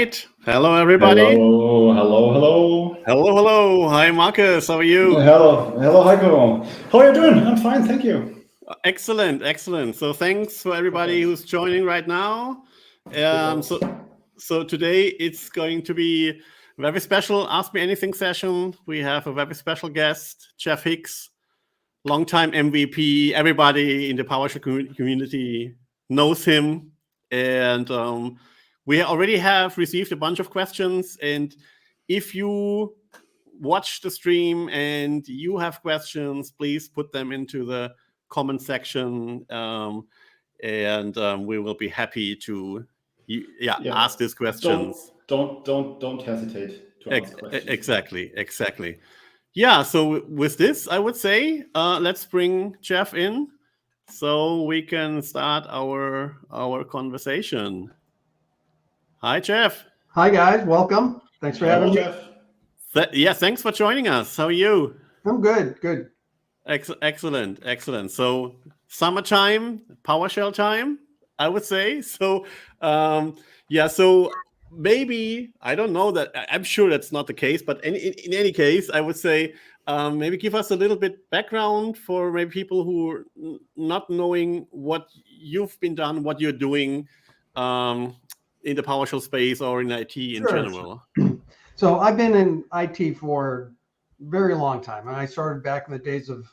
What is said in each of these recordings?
right. Hello, everybody. Hello. Hi, Markus. How are you? Hello, Heiko. How are you doing? I'm fine, thank you. Excellent. So thanks for everybody who's joining right now. So today it's going to be a very special Ask Me Anything session. We have a very special guest, Jeff Hicks, longtime MVP. Everybody in the PowerShell community knows him. And we already have received a bunch of questions. And if you watch the stream and you have questions, please put them into the comment section. And we will be happy to ask these questions. Don't hesitate to ask questions. Exactly. Yeah, so with this, I would say, let's bring Jeff in so we can start our conversation. Hi, Jeff. Hi, guys. Welcome. Thanks for having me. Jeff. Thanks for joining us. How are you? I'm good. Excellent. So summertime, PowerShell time, I would say. So so maybe, I don't know that, I'm sure that's not the case, but in any case, I would say maybe give us a little bit background for maybe people who are not knowing what you've been done, what you're doing in the PowerShell space or in IT in general. So I've been in IT for a very long time. And I started back in the days of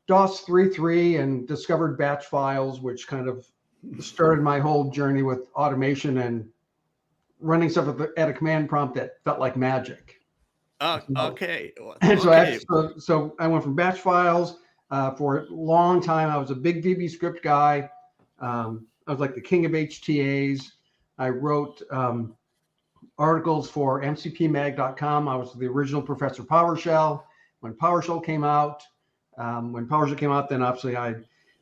DOS 3.3 and discovered batch files, which kind of started my whole journey with automation and running stuff at a command prompt that felt like magic. Okay. So I went from batch files for a long time. I was a big VB script guy. I was like the king of HTAs. I wrote articles for mcpmag.com. I was the original professor of PowerShell. When PowerShell came out, then obviously I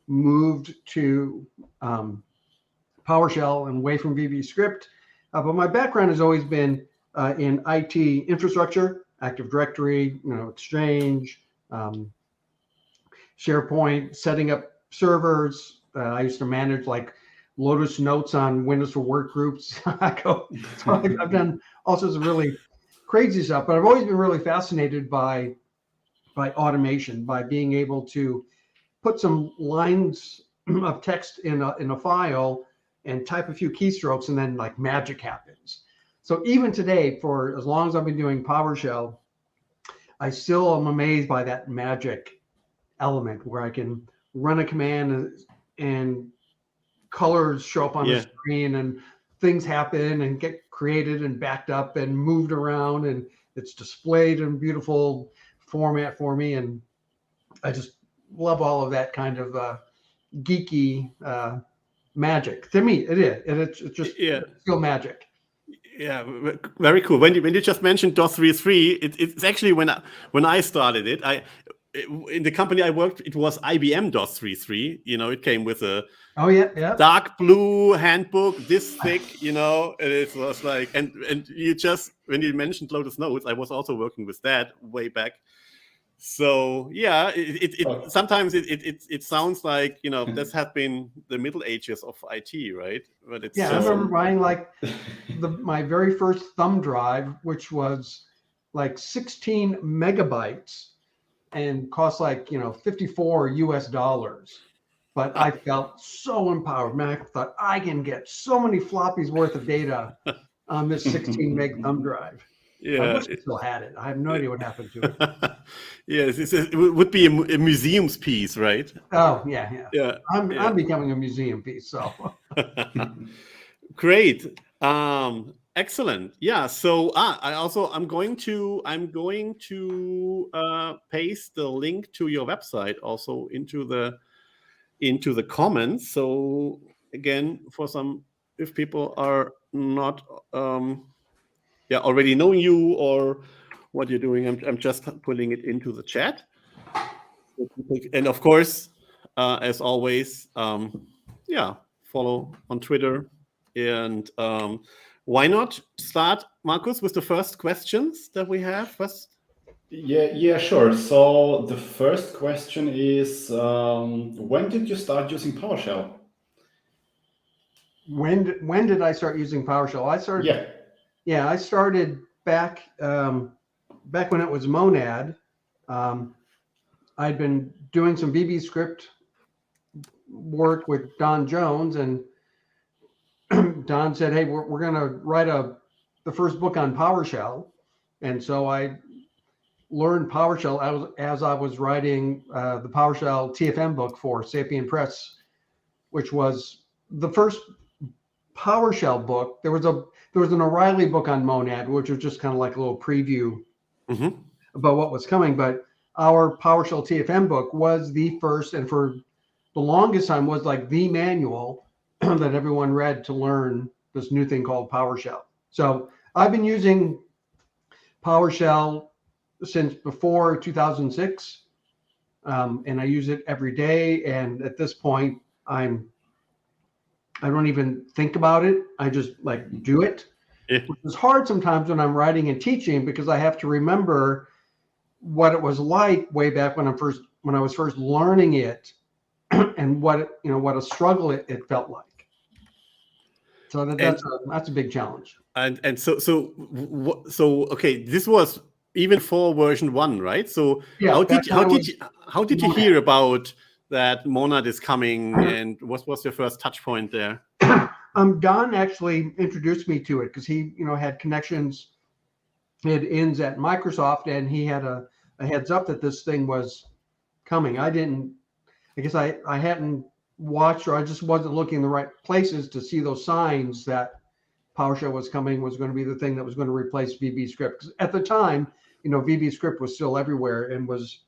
moved to PowerShell and away from VB script. But my background has always been in IT infrastructure, Active Directory, Exchange, SharePoint, setting up servers. I used to manage like Lotus Notes on Windows for Work groups. I've done all sorts of really crazy stuff, but I've always been really fascinated by automation, by being able to put some lines of text in a file and type a few keystrokes, and then like magic happens. So even today, for as long as I've been doing PowerShell, I still am amazed by that magic element where I can run a command and colors show up on the screen and things happen and get created and backed up and moved around, and it's displayed in beautiful format for me. And I just love all of that kind of geeky magic. To me, it is. It's just still magic. Yeah, very cool. When you just mentioned DOS 3.3, it's actually when I started it. In the company I worked, it was IBM DOS 3.3. It came with a dark blue handbook, this thick. And it was like, and you just, when you mentioned Lotus Notes, I was also working with that way back. So sometimes it sounds like this has been the Middle Ages of IT, right? But it's I remember buying like my very first thumb drive, which was like 16 megabytes and cost like $54 US. But I felt so empowered. Man, I thought I can get so many floppies worth of data on this 16 meg thumb drive. I wish I still had it. I have no idea what happened to it. It would be a museum's piece, right? Oh, yeah. I'm becoming a museum piece. So great, excellent. Yeah. So I'm going to paste the link to your website also into the comments. So again, if people are not already knowing you or what you're doing, I'm just putting it into the chat. And of course, as always, follow on Twitter. And why not start, Markus, with the first questions that we have first? Yeah, sure. So the first question is, when did you start using PowerShell? When did I start using PowerShell? I started Yeah, I started back when it was Monad. I'd been doing some VB script work with Don Jones, and Don said, "Hey, we're going to write the first book on PowerShell," and so I learned PowerShell as I was writing the PowerShell TFM book for Sapien Press, which was the first PowerShell book. There was an O'Reilly book on Monad, which was just kind of like a little preview about what was coming. But our PowerShell TFM book was the first, and for the longest time was like the manual that everyone read to learn this new thing called PowerShell. So I've been using PowerShell since before 2006, and I use it every day. And at this point, I don't even think about it. I just like do it, which is hard sometimes when I'm writing and teaching, because I have to remember what it was like way back when I was first learning it, and what a struggle it felt like. So that's a big challenge. And so okay, this was even for version 1, right? So yeah, how did you hear about that Monad is coming, and what was your first touch point there? Don actually introduced me to it because he had connections, he had ins at Microsoft, and he had a heads up that this thing was coming. I guess I hadn't watched, or I just wasn't looking in the right places to see those signs that PowerShell was coming, was going to be the thing that was going to replace VB script. 'Cause at the time, VB script was still everywhere and was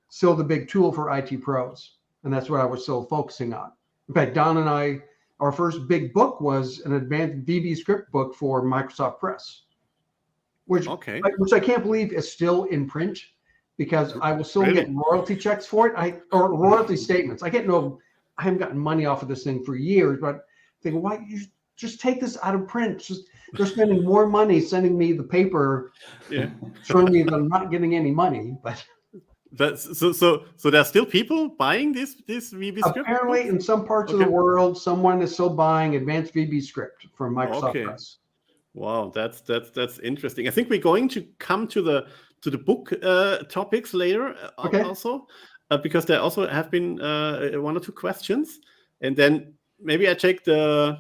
still the big tool for IT pros. And that's what I was still focusing on. In fact, Don and I, our first big book was an advanced VB script book for Microsoft Press, which I can't believe is still in print, because I will still get royalty checks for it. Or royalty statements. I haven't gotten money off of this thing for years, but I think, why you just take this out of print? They're spending more money sending me the paper, showing me that I'm not getting any money. But so there's still people buying this VB script? Apparently, in some parts of the world, someone is still buying advanced VB script from Microsoft Press. Wow, that's interesting. I think we're going to come to the book topics later, also, because there also have been 1 or 2 questions, and then maybe I check the.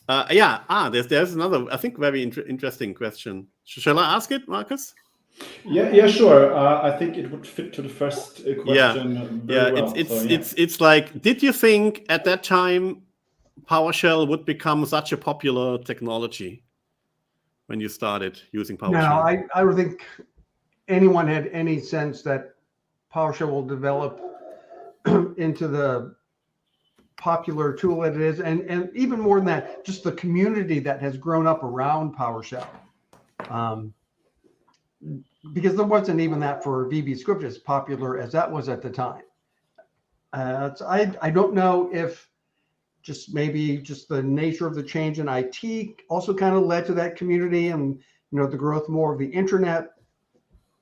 There's another, I think, very interesting question. Shall I ask it, Markus? Yeah, sure. I think it would fit to the first question. Very well. It's like, did you think at that time PowerShell would become such a popular technology when you started using PowerShell? No, I don't think anyone had any sense that PowerShell will develop into the popular tool that it is, and even more than that, just the community that has grown up around PowerShell. Because there wasn't even that for VB script as popular as that was at the time. I don't know if maybe the nature of the change in IT also kind of led to that community, and the growth more of the internet,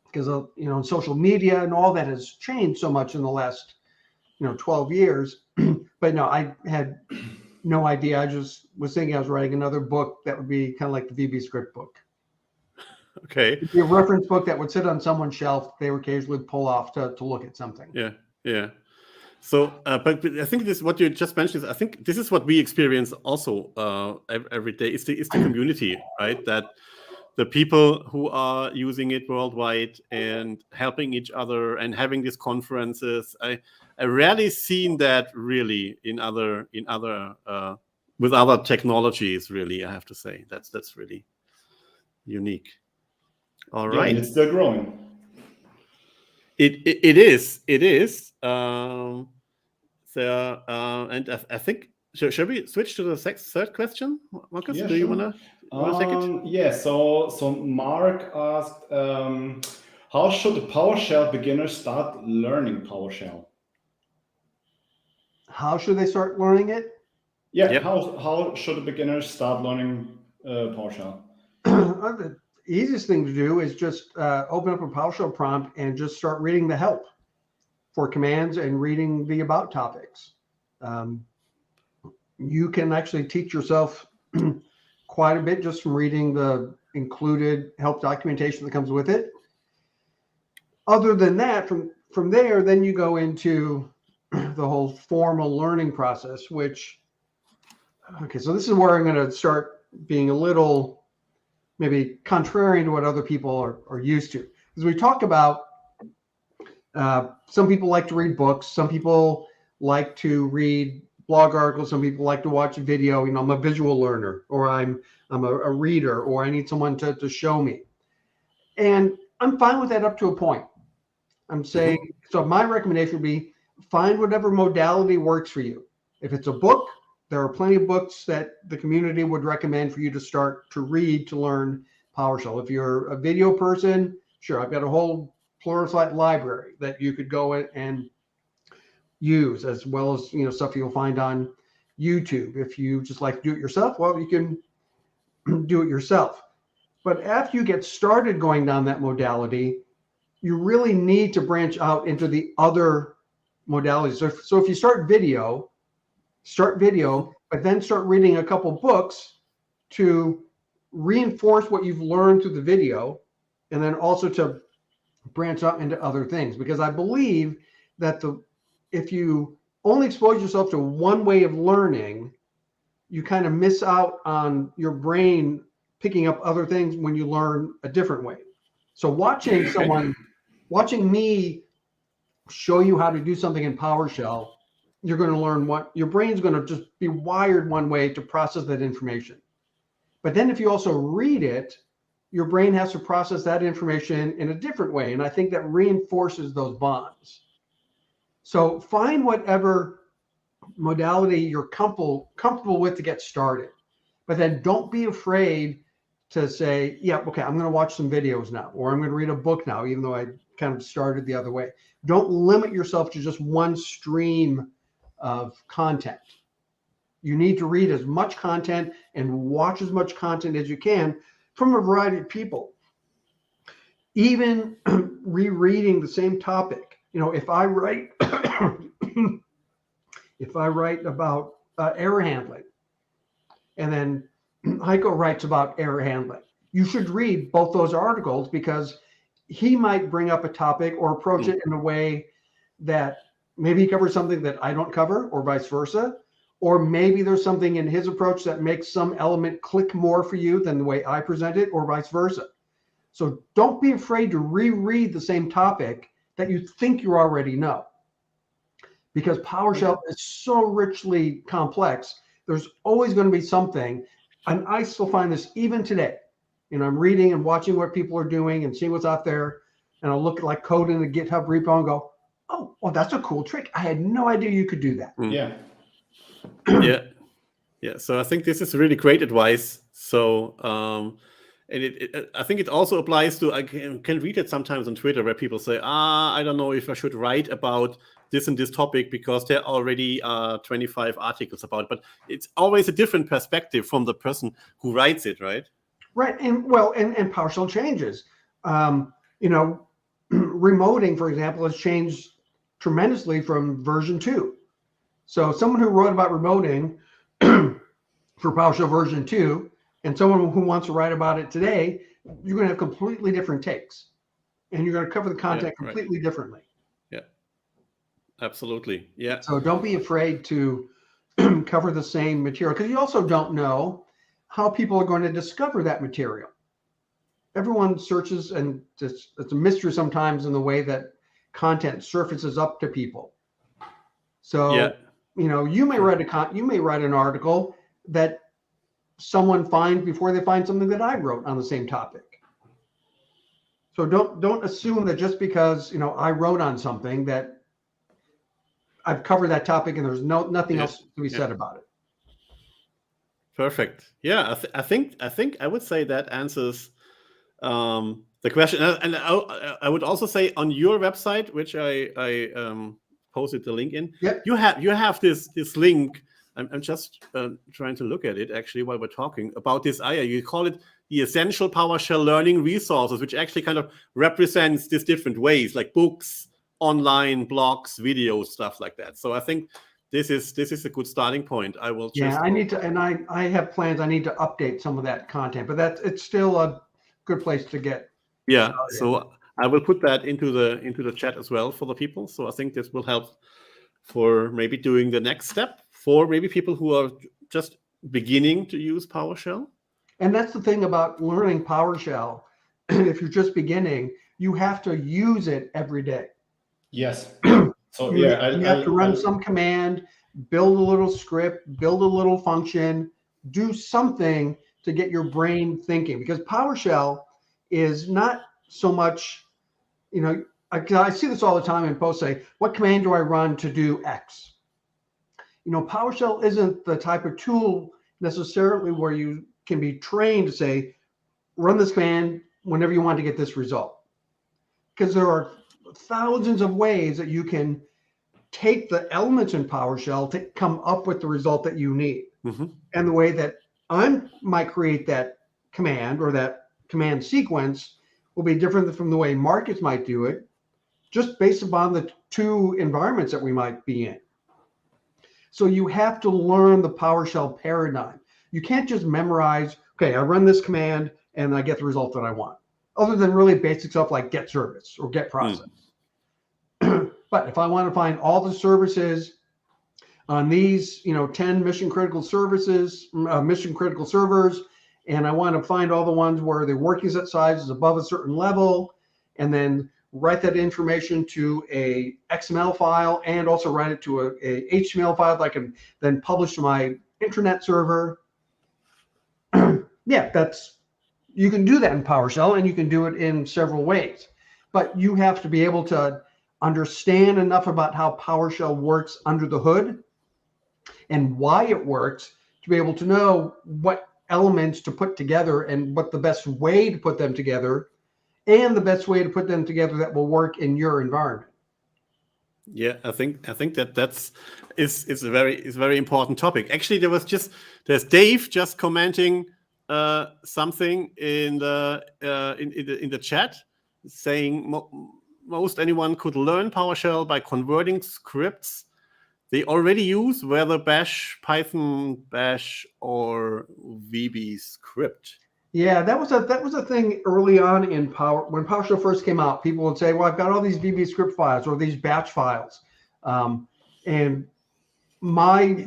because of social media and all that has changed so much in the last 12 years. But no, I had no idea. I just was thinking I was writing another book that would be kind of like the VB script book. Okay. It'd be a reference book that would sit on someone's shelf. They would occasionally pull off to look at something. Yeah. So, but I think this, what you just mentioned, I think this is what we experience also every day. Is the community, right? That the people who are using it worldwide and helping each other and having these conferences. I rarely seen that really in other with other technologies. Really, I have to say that's really unique. All right, and it's still growing. It is. And I think shall we switch to the third question, Markus? Yeah, Do you want to take it? Yeah. So Mark asked, how should the PowerShell beginner start learning PowerShell? How should they start learning it? Yeah. Yep. How should a beginner start learning PowerShell? The easiest thing to do is just open up a PowerShell prompt and just start reading the help for commands and reading the about topics. You can actually teach yourself quite a bit just from reading the included help documentation that comes with it. Other than that, from there, then you go into the whole formal learning process, which, okay, so this is where I'm going to start being a little maybe contrary to what other people are used to. Because we talk about, some people like to read books, some people like to read blog articles, some people like to watch a video. You know, I'm a visual learner, or I'm a reader, or I need someone to show me. And I'm fine with that up to a point. I'm saying, so my recommendation would be find whatever modality works for you. If it's a book, there are plenty of books that the community would recommend for you to start to read to learn PowerShell. If you're a video person, sure, I've got a whole Pluralsight library that you could go and use, as well as, you know, stuff you'll find on YouTube. If you just like to do it yourself, well, you can do it yourself. But after you get started going down that modality, you really need to branch out into the other modalities. So if you start video, but then start reading a couple books to reinforce what you've learned through the video, and then also to branch out into other things. Because I believe that if you only expose yourself to one way of learning, you kind of miss out on your brain picking up other things when you learn a different way. So watching me show you how to do something in PowerShell, you're going to learn what your brain's going to just be wired one way to process that information. But then if you also read it, your brain has to process that information in a different way. And I think that reinforces those bonds. So find whatever modality you're comfortable with to get started. But then don't be afraid to say, yeah, okay, I'm going to watch some videos now, or I'm going to read a book now, even though I kind of started the other way. Don't limit yourself to just one stream of content. You need to read as much content and watch as much content as you can from a variety of people. Even rereading the same topic. You know, if I write about error handling, and then Heiko writes about error handling, you should read both those articles, because he might bring up a topic or approach it in a way that maybe he covers something that I don't cover, or vice versa. Or maybe there's something in his approach that makes some element click more for you than the way I present it, or vice versa. So don't be afraid to reread the same topic that you think you already know. Because PowerShell is so richly complex, there's always going to be something. And I still find this even today. You know, I'm reading and watching what people are doing and seeing what's out there. And I'll look at like code in the GitHub repo and go, oh, well, that's a cool trick. I had no idea you could do that. Yeah. Yeah. So I think this is really great advice. So, and I think it also applies to, I can read it sometimes on Twitter where people say, I don't know if I should write about this and this topic because there already are 25 articles about it. But it's always a different perspective from the person who writes it, right? Right. And well, and PowerShell changes. You know, remoting, for example, has changed tremendously from version 2. So someone who wrote about remoting for PowerShell version 2 and someone who wants to write about it today, you're going to have completely different takes, and you're going to cover the content completely differently. Yeah, absolutely. Yeah. So don't be afraid to cover the same material, because you also don't know how people are going to discover that material. Everyone searches, and it's a mystery sometimes in the way that content surfaces up to people. So, you know, you may write an article that someone finds before they find something that I wrote on the same topic. So don't assume that just because, you know, I wrote on something that I've covered that topic and there's nothing else to be said about it. Perfect. Yeah, I think I would say that answers the question. And I would also say on your website, which I posted the link in, you have this link. I'm just trying to look at it actually while we're talking about this area. You call it the Essential PowerShell Learning Resources, which actually kind of represents these different ways, like books, online, blogs, videos, stuff like that. So I think this is a good starting point. I will. I need to, and I have plans. I need to update some of that content, but it's still a good place to get. Yeah. So I will put that into the chat as well for the people. So I think this will help for maybe doing the next step for maybe people who are just beginning to use PowerShell. And that's the thing about learning PowerShell. If you're just beginning, you have to use it every day. Yes. So you have to run some command, build a little script, build a little function, do something to get your brain thinking, because PowerShell is not so much, I see this all the time in posts say, what command do I run to do X? PowerShell isn't the type of tool necessarily where you can be trained to say, run this command whenever you want to get this result. Because there are thousands of ways that you can take the elements in PowerShell to come up with the result that you need. Mm-hmm. And the way that I might create that command or that command sequence will be different from the way Markus might do it, just based upon the two environments that we might be in. So you have to learn the PowerShell paradigm. You can't just memorize, okay, I run this command and I get the result that I want, other than really basic stuff like get service or get process. But if I want to find all the services on these, 10 mission critical servers, and I want to find all the ones where the working set size is above a certain level, and then write that information to a XML file and also write it to a HTML file that I can then publish to my internet server. You can do that in PowerShell, and you can do it in several ways, but you have to be able to understand enough about how PowerShell works under the hood and why it works to be able to know what elements to put together and what the best way to put them together and the best way to put them together that will work in your environment. Yeah, I think that's a very important topic. Actually, there's Dave just commenting something in the chat saying most anyone could learn PowerShell by converting scripts they already use, whether Bash, Python, Bash, or VB script. Yeah, that was a thing early on in when PowerShell first came out. People would say, "Well, I've got all these VB script files or these batch files," and my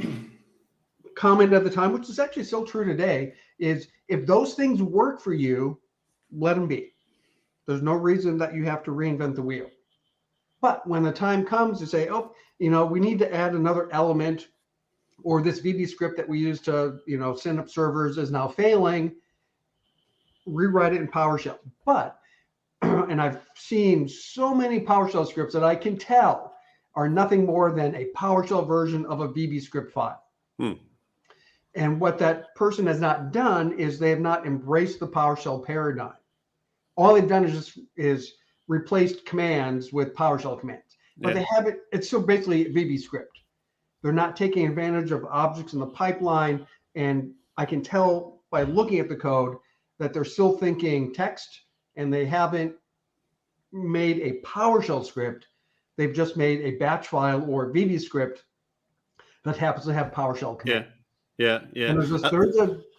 comment at the time, which is actually still true today, is if those things work for you, let them be. There's no reason that you have to reinvent the wheel. But when the time comes to say, "Oh, we need to add another element," or this VB script that we use to, send up servers is now failing, rewrite it in PowerShell. But, and I've seen so many PowerShell scripts that I can tell are nothing more than a PowerShell version of a VB script file. And what that person has not done is they have not embraced the PowerShell paradigm. All they've done is replaced commands with PowerShell commands. But they have it's still basically a VB script. They're not taking advantage of objects in the pipeline. And I can tell by looking at the code that they're still thinking text, and they haven't made a PowerShell script. They've just made a batch file or VB script that happens to have PowerShell command. Yeah. And there's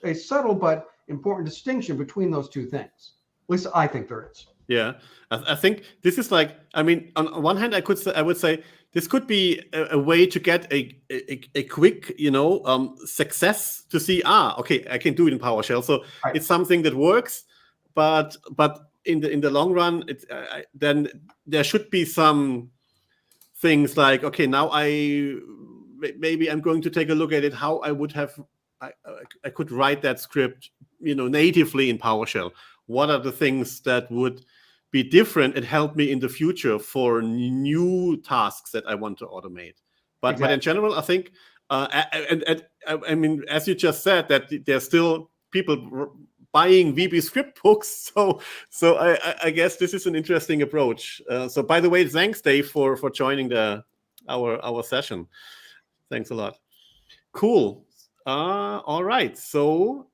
a subtle but important distinction between those two things. At least I think there is. Yeah, I think this is on one hand, I would say this could be a way to get a quick, success to see, okay, I can do it in PowerShell. So It's something that works, but in the long run, then there should be some things like, okay, now maybe I'm going to take a look at it, how I would have, I could write that script, natively in PowerShell. What are the things that would be different and help me in the future for new tasks that I want to automate? But in general, I think, I mean, as you just said, that there's still people buying VB script books. So I guess this is an interesting approach. So by the way, thanks, Dave, for joining our session. Thanks a lot. Cool. All right. So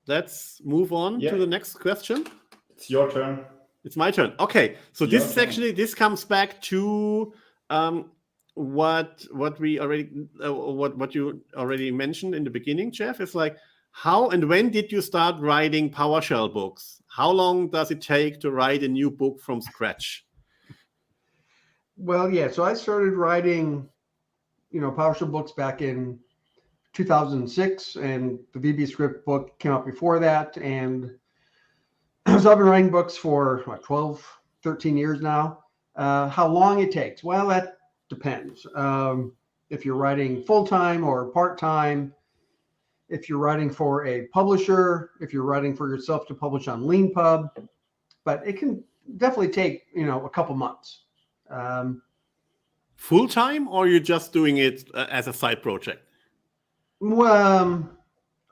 let's move on to the next question. It's your turn. It's my turn. Okay. So this comes back to what we already what you already mentioned in the beginning, Jeff, is like, how and when did you start writing PowerShell books? How long does it take to write a new book from scratch? Well, yeah. So I started writing, PowerShell books back in 2006, and the VB script book came out before that. And so I've been writing books for 12, 13 years now. How long it takes? Well, that depends. If you're writing full-time or part-time, if you're writing for a publisher, if you're writing for yourself to publish on LeanPub, but it can definitely take, a couple months. Full-time, or you're just doing it as a side project? Well,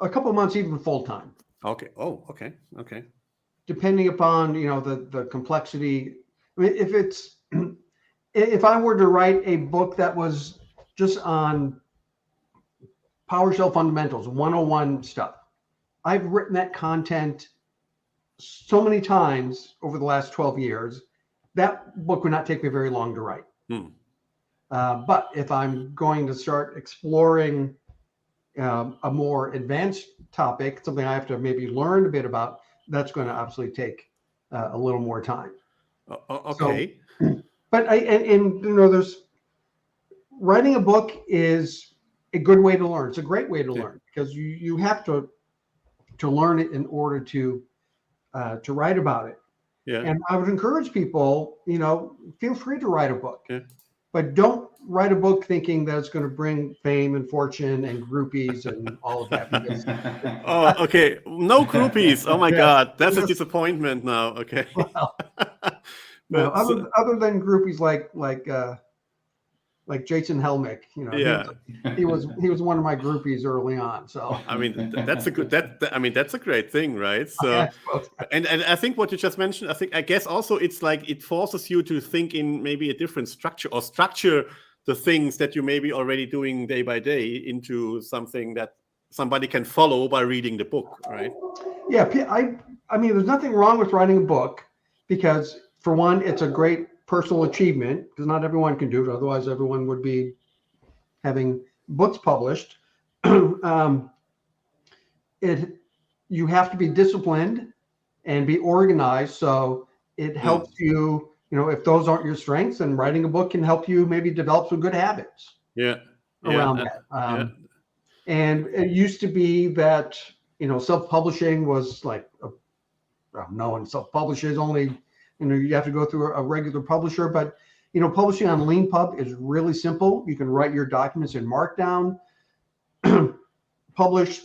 a couple months, even full-time. Okay. Oh, okay. Okay. Depending upon, the complexity. I mean, if I were to write a book that was just on PowerShell fundamentals, 101 stuff, I've written that content so many times over the last 12 years, that book would not take me very long to write. But if I'm going to start exploring a more advanced topic, something I have to maybe learn a bit about, that's going to obviously take a little more time. Okay. So, but there's writing a book is a good way to learn. It's a great way to learn, because you have to learn it in order to write about it. Yeah. And I would encourage people, feel free to write a book. Yeah. But don't write a book thinking that it's going to bring fame and fortune and groupies and all of that. Because oh, okay. No groupies. Oh my God, that's a disappointment now. Okay. Well, no, other than groupies like Jason Helmick, he was one of my groupies early on. So I mean, that's a good that's a great thing, right? So and I think what you just mentioned, I guess also it's like it forces you to think in maybe a different structure, or structure the things that you may be already doing day by day into something that somebody can follow by reading the book, right? Yeah, I mean, there's nothing wrong with writing a book, because for one, it's a great personal achievement, because not everyone can do it. Otherwise, everyone would be having books published. You have to be disciplined and be organized. So it helps you, if those aren't your strengths, then writing a book can help you maybe develop some good habits around that. And it used to be that, self-publishing was like, no one self-publishes, only you have to go through a regular publisher. But publishing on LeanPub is really simple. You can write your documents in Markdown, publish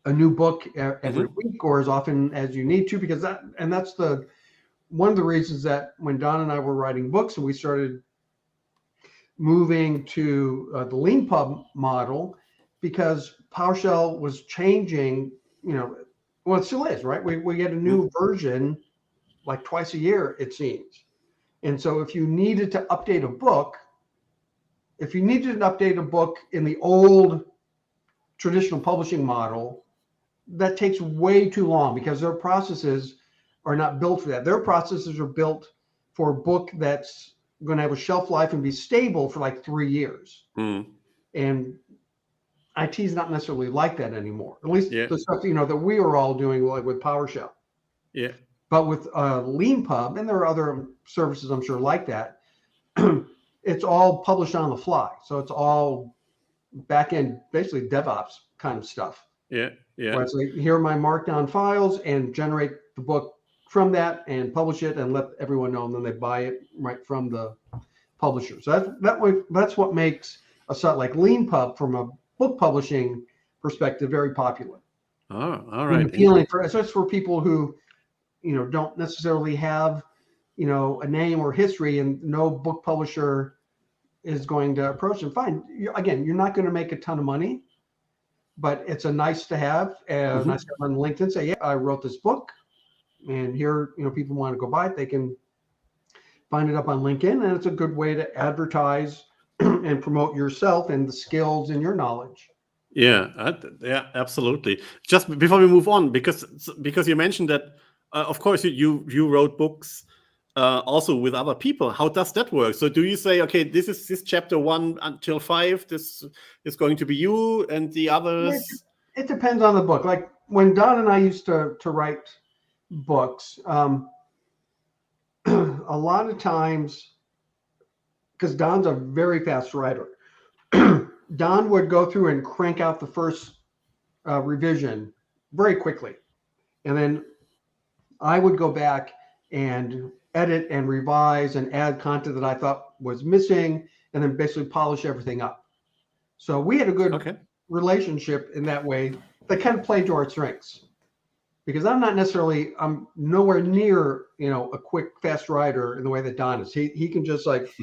a new book every week, or as often as you need to, because that's one of the reasons that when Don and I were writing books and we started moving to the LeanPub model, because PowerShell was changing, well, it still is, right? We get a new version like twice a year, it seems. And so if you needed to update a book, in the old traditional publishing model, that takes way too long, because their processes are not built for that. Their processes are built for a book that's going to have a shelf life and be stable for like 3 years. And IT is not necessarily like that anymore. At least the stuff that we are all doing, like with PowerShell. Yeah. But with LeanPub, and there are other services I'm sure like that, it's all published on the fly. So it's all back end, basically DevOps kind of stuff. Yeah. Where it's like, here are my Markdown files, and generate the book from that and publish it and let everyone know, and then they buy it right from the publisher. So that's what makes a site like LeanPub, from a book publishing perspective, very popular. Oh, all right. Appealing for people who don't necessarily have, a name or history, and no book publisher is going to approach them. Fine. Again, you're not going to make a ton of money, but it's a nice to have. And nice to have on LinkedIn, say, yeah, I wrote this book, and here, people want to go buy it. They can find it up on LinkedIn, and it's a good way to advertise and promote yourself and the skills and your knowledge. Yeah, absolutely. Just before we move on, because you mentioned that, of course, you wrote books also with other people. How does that work? So do you say, okay, this is this chapter 1 until 5, this is going to be you, and the others? It depends on the book. Like when Don and I used to write books, a lot of times, because Don's a very fast writer, Don would go through and crank out the first revision very quickly. And then I would go back and edit and revise and add content that I thought was missing, and then basically polish everything up. So we had a good relationship in that way that kind of played to our strengths, because I'm nowhere near, a quick, fast writer in the way that Don is. He can just like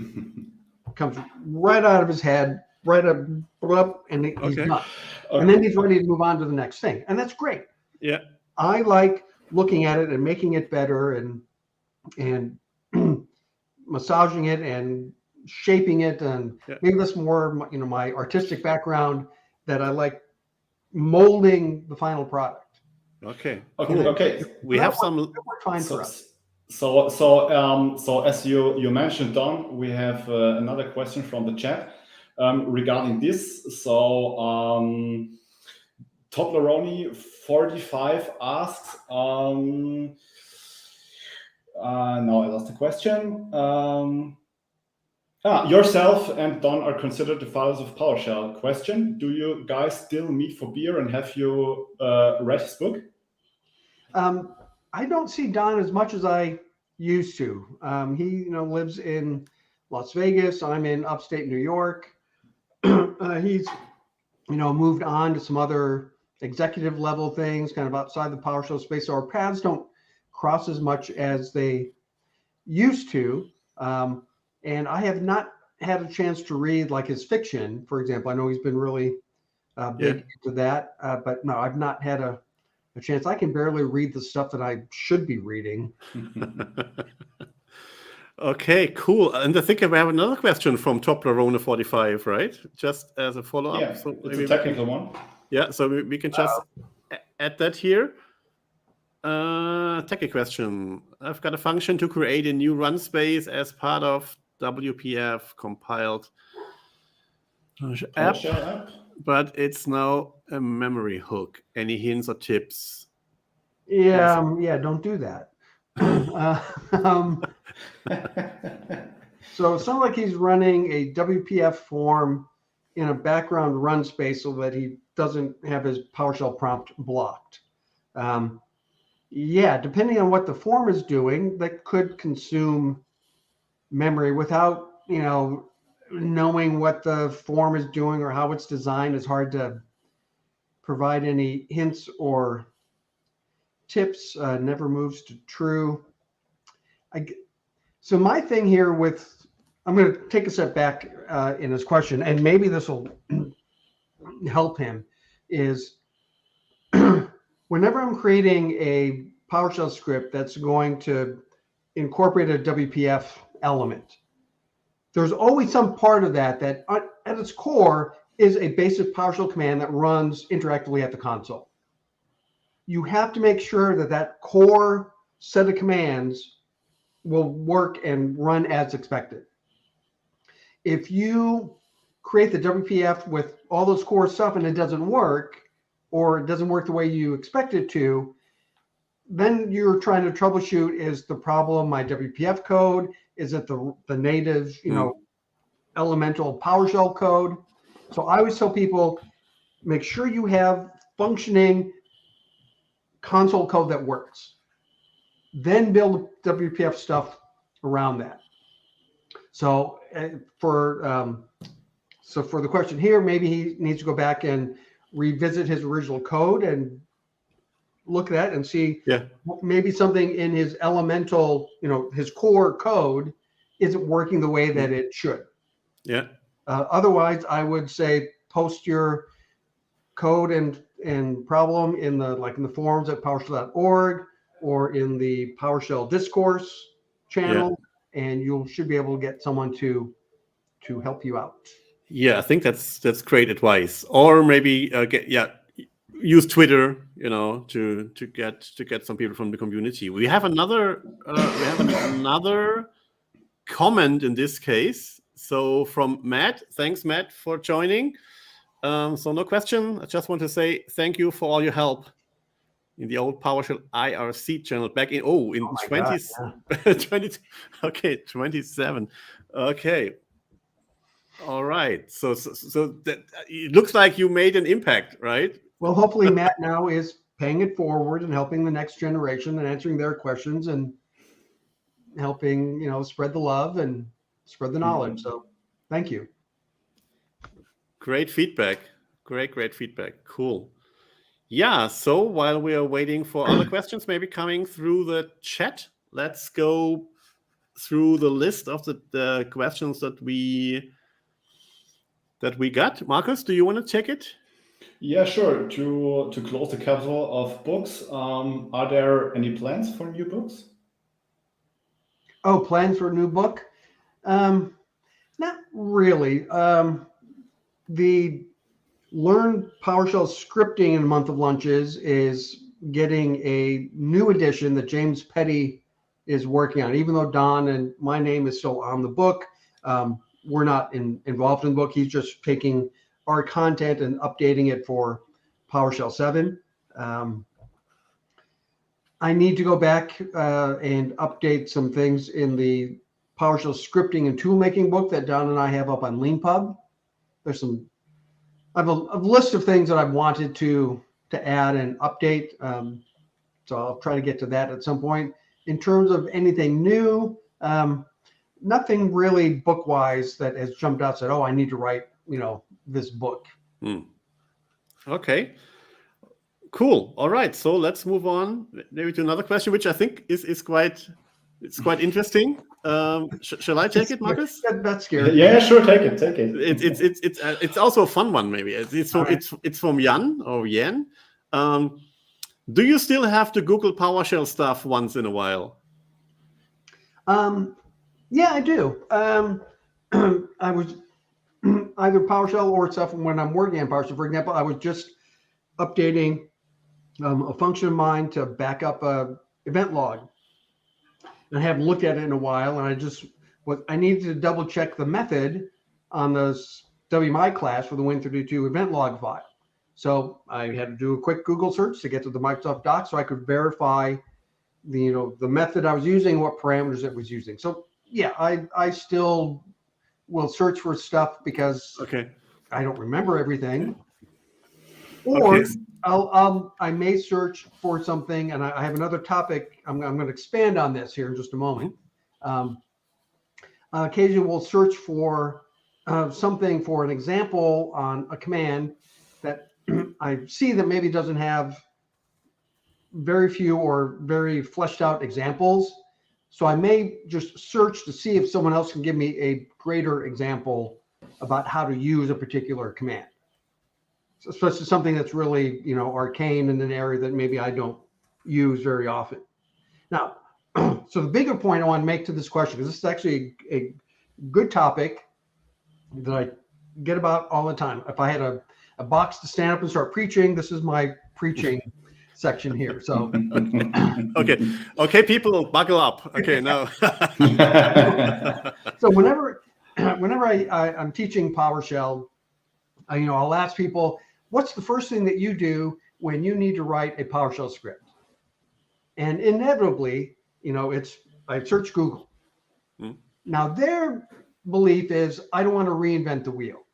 comes right out of his head, right up, and he's done. And then he's ready to move on to the next thing. And that's great. Yeah. I like looking at it and making it better and massaging it and shaping it. And maybe that's more, my artistic background, that I like molding the final product. Okay. We have some fine for us. So as you mentioned, Don, we have another question from the chat regarding this. So Toblerone 45 asks, now I lost the question. Yourself and Don are considered the fathers of PowerShell. Question: do you guys still meet for beer, and have you read his book? I don't see Don as much as I used to. He, lives in Las Vegas. I'm in upstate New York. He's, moved on to some other executive level things, kind of outside the PowerShell space. So our paths don't cross as much as they used to. And I have not had a chance to read like his fiction, for example. I know he's been really big into that, but no, I've not had a chance. I can barely read the stuff that I should be reading. Okay, cool. And I think we have another question from Toblerone 45, right? Just as a follow-up. Yeah, so it's a technical one. Yeah, so we can just add that here. Techie question. I've got a function to create a new run space as part of WPF compiled app, but it's now a memory hook. Any hints or tips? Don't do that. So it sounds like he's running a WPF form in a background run space so that he doesn't have his PowerShell prompt blocked. Depending on what the form is doing, that could consume memory without, knowing what the form is doing or how it's designed. It's hard to provide any hints or tips. Never moves to true. So my thing here I'm going to take a step back in his question, and maybe this will help him, is whenever I'm creating a PowerShell script that's going to incorporate a WPF element, there's always some part of that at its core is a basic PowerShell command that runs interactively at the console. You have to make sure that core set of commands will work and run as expected. If you create the WPF with all those core stuff and it doesn't work, or it doesn't work the way you expect it to, then you're trying to troubleshoot, is the problem my WPF code? Is it the native, elemental PowerShell code? So I always tell people, make sure you have functioning console code that works. Then build WPF stuff around that. So for the question here, maybe he needs to go back and revisit his original code and look at that and see maybe something in his elemental, his core code isn't working the way that it should. Yeah. Otherwise, I would say post your code and problem in the forums at PowerShell.org or in the PowerShell discourse channel, and you should be able to get someone to help you out. Yeah, I think that's great advice. Or maybe use Twitter, to get some people from the community. We have another comment in this case. So from Matt, thanks Matt for joining. So no question. I just want to say thank you for all your help in the old PowerShell IRC channel back in 27. Okay. All right. So that it looks like you made an impact, right? Well, hopefully Matt now is paying it forward and helping the next generation and answering their questions and helping, spread the love and spread the knowledge. So thank you. Great feedback. Great feedback. Cool. Yeah. So while we are waiting for other questions maybe coming through the chat, let's go through the list of the questions that we got. Markus, do you want to check it? Yeah, sure. To close the capital of books, are there any plans for new books? Oh, plans for a new book? Not really. The Learn PowerShell Scripting in a Month of Lunches is getting a new edition that James Petty is working on. Even though Don and my name is still on the book, we're not involved in the book. He's just taking our content and updating it for PowerShell 7. I need to go back and update some things in the PowerShell Scripting and Toolmaking book that Don and I have up on LeanPub. I have a list of things that I've wanted to add and update. So I'll try to get to that at some point. In terms of anything new, nothing really book-wise that has jumped out and said, oh, I need to write, this book. Okay. Cool. All right. So let's move on maybe to another question, which I think is quite interesting. Shall I take it, Markus? That's scary. Yeah, sure. Take it. It's also a fun one. Maybe it's from Jan or Yen. Do you still have to Google PowerShell stuff once in a while? Yeah, I do. I was either PowerShell or stuff when I'm working on PowerShell. For example, I was just updating a function of mine to back up a event log. And I haven't looked at it in a while, and I needed to double check the method on the WMI class for the Win32 event log file. So I had to do a quick Google search to get to the Microsoft Docs so I could verify the method I was using, what parameters it was using. So yeah, I still will search for stuff because I don't remember everything. Or I may search for something, and I have another topic. I'm going to expand on this here in just a moment. Occasionally, we'll search for something for an example on a command that I see that maybe doesn't have very few or very fleshed out examples. So I may just search to see if someone else can give me a greater example about how to use a particular command. Especially something that's really, arcane in an area that maybe I don't use very often. Now, so the bigger point I want to make to this question, because this is actually a good topic that I get about all the time. If I had a box to stand up and start preaching, this is my preaching section here. So, okay, people, buckle up. Okay, now. So whenever I'm teaching PowerShell, I'll ask people, what's the first thing that you do when you need to write a PowerShell script? And inevitably, I search Google. Now, their belief is, I don't want to reinvent the wheel.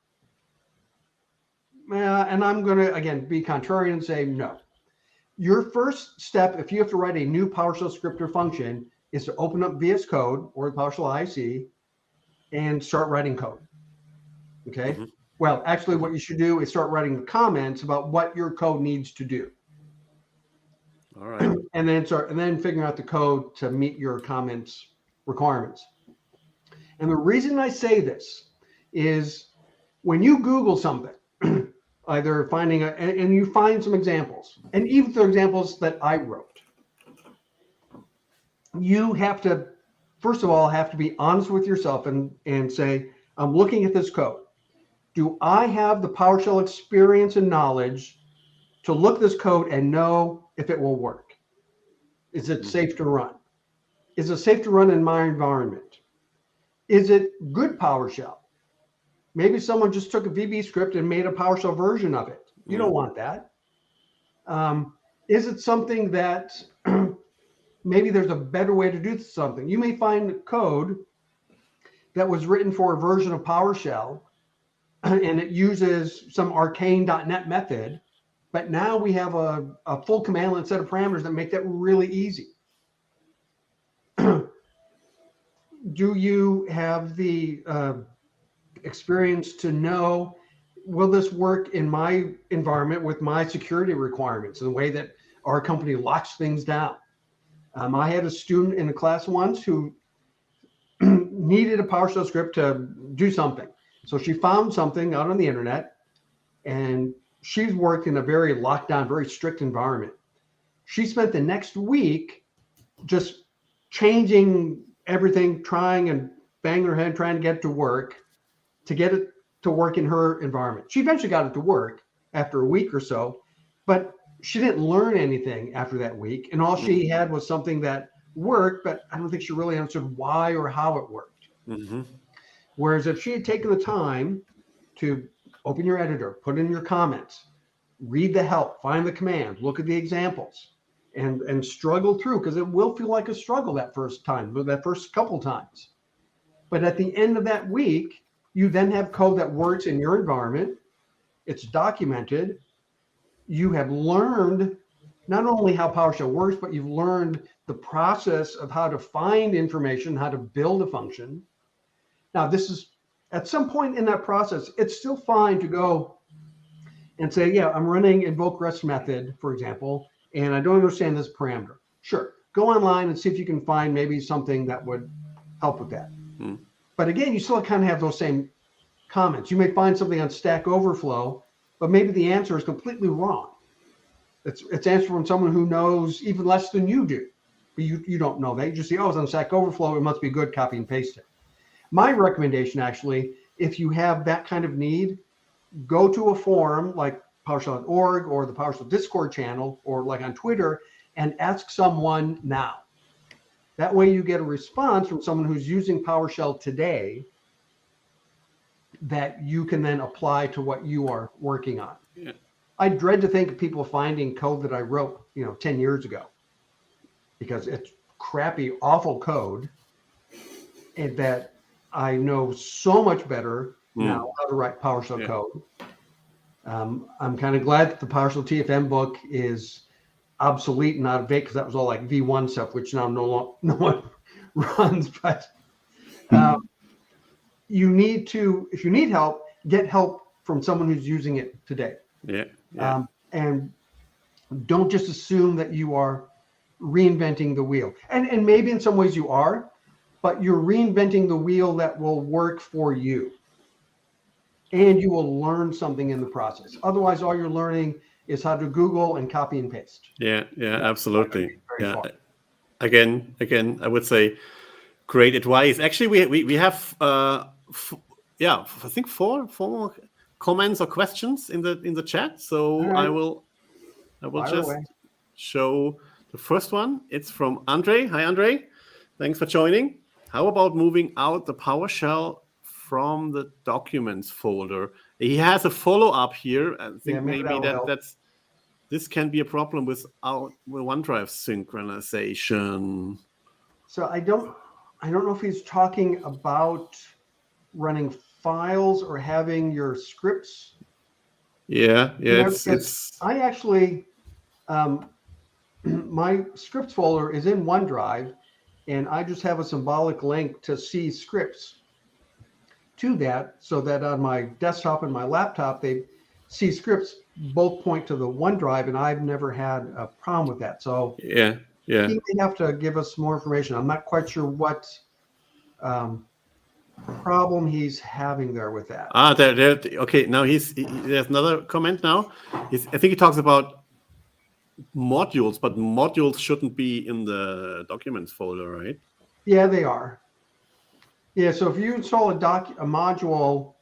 And I'm going to, again, be contrarian and say, no. Your first step, if you have to write a new PowerShell script or function, is to open up VS Code or the PowerShell IC and start writing code. Okay? Well, actually, what you should do is start writing the comments about what your code needs to do. All right. And then figuring out the code to meet your comments requirements. And the reason I say this is when you Google something, either finding and you find some examples, and even the examples that I wrote, you have to, first of all, be honest with yourself and say, I'm looking at this code. Do I have the PowerShell experience and knowledge to look this code and know if it will work. Is it safe to run? Is it safe to run in my environment? Is it good PowerShell? Maybe someone just took a VB script and made a PowerShell version of it. You don't want that. Is it something that maybe there's a better way to do something? You may find code that was written for a version of PowerShell and it uses some arcane.NET method, but now we have a full command line set of parameters that make that really easy. Do you have the experience to know, will this work in my environment with my security requirements, the way that our company locks things down? I had a student in a class once who needed a PowerShell script to do something. So she found something out on the internet, and she's worked in a very locked down, very strict environment. She spent the next week just changing everything, trying and banging her head, trying to get it to work in her environment. She eventually got it to work after a week or so, but she didn't learn anything after that week. And all she had was something that worked, but I don't think she really understood why or how it worked. Mm-hmm. Whereas if she had taken the time to open your editor, put in your comments, read the help, find the commands, look at the examples, and struggle through, because it will feel like a struggle that first time, that first couple times. But at the end of that week, you then have code that works in your environment. It's documented. You have learned not only how PowerShell works, but you've learned the process of how to find information, how to build a function. Now, this is at some point in that process, it's still fine to go and say, yeah, I'm running invoke REST method, for example, and I don't understand this parameter. Sure, go online and see if you can find maybe something that would help with that. But again, you still kind of have those same comments. You may find something on Stack Overflow, but maybe the answer is completely wrong. It's answered from someone who knows even less than you do, but you don't know that. You just see, oh, it's on Stack Overflow, it must be good, copy and paste it. My recommendation, actually, if you have that kind of need, go to a forum like PowerShell.org or the PowerShell Discord channel, or like on Twitter, and ask someone now. That way you get a response from someone who's using PowerShell today that you can then apply to what you are working on. Yeah. I dread to think of people finding code that I wrote, 10 years ago, because it's crappy, awful code, and that I know so much better now how to write PowerShell code. I'm kind of glad that the PowerShell TFM book is obsolete and out of date, because that was all like V1 stuff, which now no one runs. But you need to, if you need help, get help from someone who's using it today. And don't just assume that you are reinventing the wheel. And maybe in some ways you are, but you're reinventing the wheel that will work for you. And you will learn something in the process. Otherwise, all you're learning is how to Google and copy and paste. Yeah, absolutely. Again, I would say great advice. Actually, we have I think four more comments or questions in the chat. So right. I will just show the first one. It's from Andre. Hi, Andre. Thanks for joining. How about moving out the PowerShell from the documents folder? He has a follow-up here. I think maybe this can be a problem with OneDrive synchronization. So I don't know if he's talking about running files or having your scripts. It's I actually my scripts folder is in OneDrive, and I just have a symbolic link to C scripts to that, so that on my desktop and my laptop, they C scripts both point to the OneDrive, and I've never had a problem with that. So he may have to give us more information. I'm not quite sure what problem he's having there with that. Okay. Now there's another comment now. I think he talks about modules, but modules shouldn't be in the documents folder, right? Yeah, they are. Yeah, so if you install a module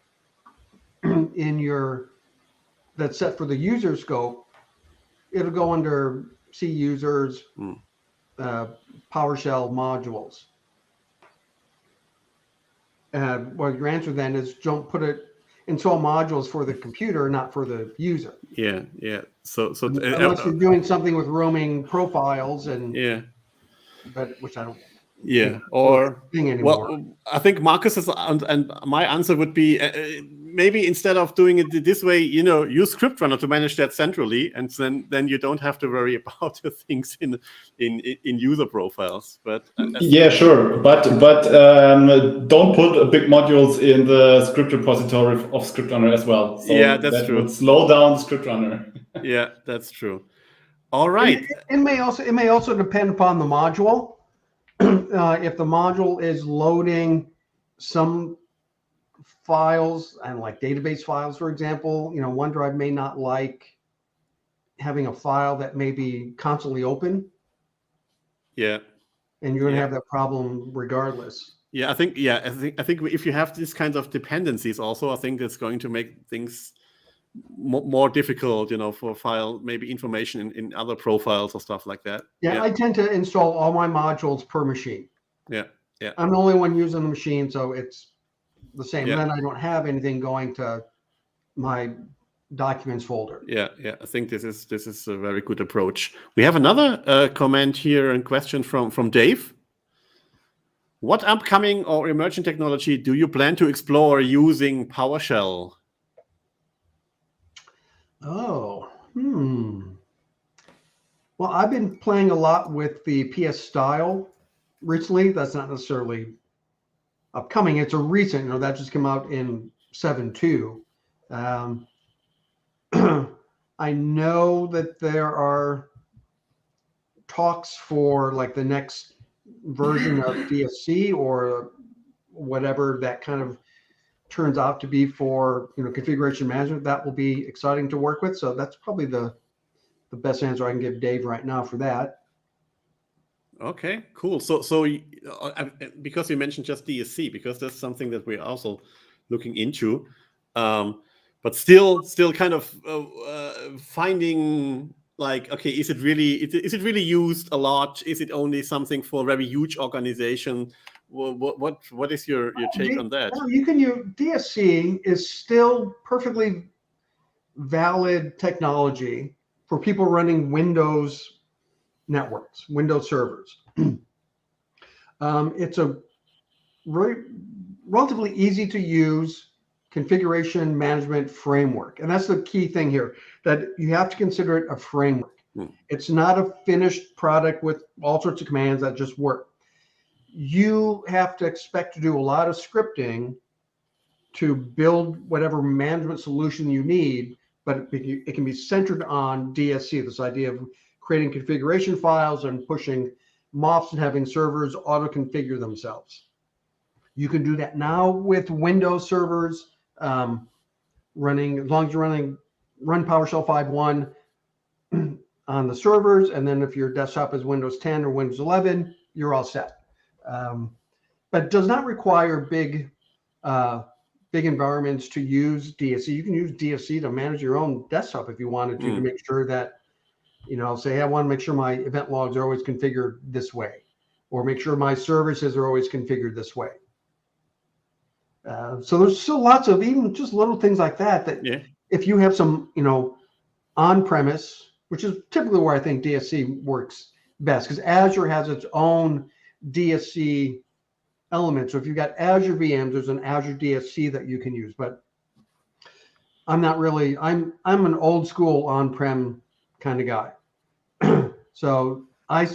in your that's set for the user scope, it'll go under C users, PowerShell modules. Well, your answer then is don't put it install modules for the computer, not for the user. Yeah. So unless you're doing something with roaming profiles and but which I don't. Yeah, or thing anymore. well, I think Markus's and my answer would be maybe instead of doing it this way, use ScriptRunner to manage that centrally, and then you don't have to worry about the things in user profiles. But yeah, sure, but don't put big modules in the script repository of ScriptRunner as well. So yeah, that's that true. would slow down ScriptRunner. Yeah, that's true. All right. It may also depend upon the module. If the module is loading some files and like database files, for example, OneDrive may not like having a file that may be constantly open. Yeah. And you're going to have that problem regardless. Yeah, I think if you have these kinds of dependencies also, I think it's going to make things more difficult, for file maybe information in other profiles or stuff like that. Yeah, I tend to install all my modules per machine. Yeah. I'm the only one using the machine, so it's the same. Yeah. Then I don't have anything going to my documents folder. Yeah. I think this is a very good approach. We have another comment here and question from Dave. What upcoming or emerging technology do you plan to explore using PowerShell? Oh, Well, I've been playing a lot with the PS style recently. That's not necessarily upcoming. It's a recent, that just came out in 7.2. I know that there are talks for like the next version of DSC or whatever that kind of turns out to be for configuration management. That will be exciting to work with. So that's probably the best answer I can give Dave right now for that. Okay, cool. So because you mentioned just DSC, because that's something that we're also looking into, but still kind of finding like, okay, is it really used a lot? Is it only something for a very huge organization? What is your take on that? No, you can use DSC is still perfectly valid technology for people running Windows networks, Windows servers. It's a relatively easy to use configuration management framework. And that's the key thing here, that you have to consider it a framework. It's not a finished product with all sorts of commands that just work. You have to expect to do a lot of scripting to build whatever management solution you need, but it can be centered on DSC, this idea of creating configuration files and pushing MOFs and having servers auto-configure themselves. You can do that now with Windows servers, running, as long as you're run PowerShell 5.1 on the servers, and then if your desktop is Windows 10 or Windows 11, you're all set. But it does not require big environments to use DSC. You can use DSC to manage your own desktop if you wanted to make sure that, say, I want to make sure my event logs are always configured this way, or make sure my services are always configured this way. So there's still lots of even just little things like that, if you have some, on-premise, which is typically where I think DSC works best, because Azure has its own DSC element. So if you've got Azure VMs, there's an Azure DSC that you can use. But I'm not really, I'm an old school on-prem kind of guy. So I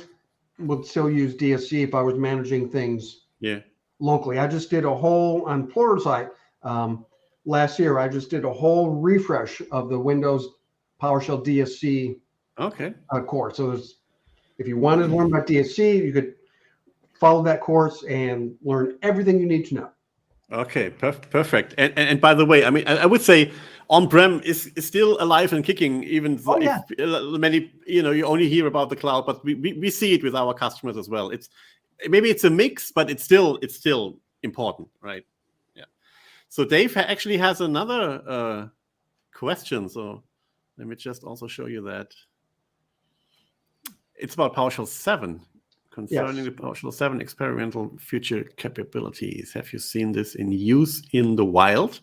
would still use DSC if I was managing things locally. I just did a whole, on Pluralsight last year, I just did a whole refresh of the Windows PowerShell DSC course. So if you wanted to learn about DSC, you could follow that course and learn everything you need to know. Okay, perfect. And by the way, I mean, I would say on-prem is still alive and kicking, even if many, you only hear about the cloud, but we see it with our customers as well. Maybe it's a mix, but it's still important, right? Yeah. So Dave actually has another question. So let me just also show you that. it's about PowerShell 7, concerning Yes. the PowerShell 7 experimental feature capabilities. Have you seen this in use in the wild,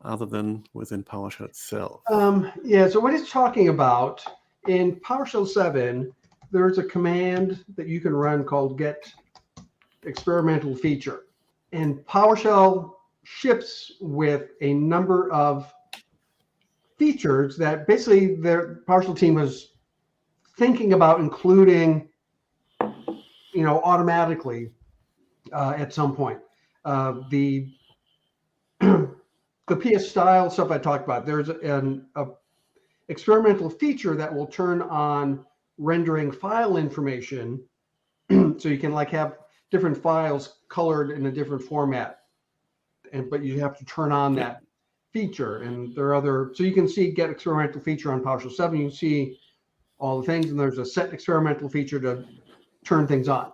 other than within PowerShell itself? So what it's talking about in PowerShell 7, there's a command that you can run called get experimental feature. And PowerShell ships with a number of features that basically their PowerShell team was thinking about including, automatically at some point. The PS style stuff I talked about, there's an experimental feature that will turn on rendering file information. So you can have different files colored in a different format, but you have to turn on that feature. And there are other, so you can see get experimental feature on PowerShell 7. You can see all the things, and there's a set experimental feature to turn things on.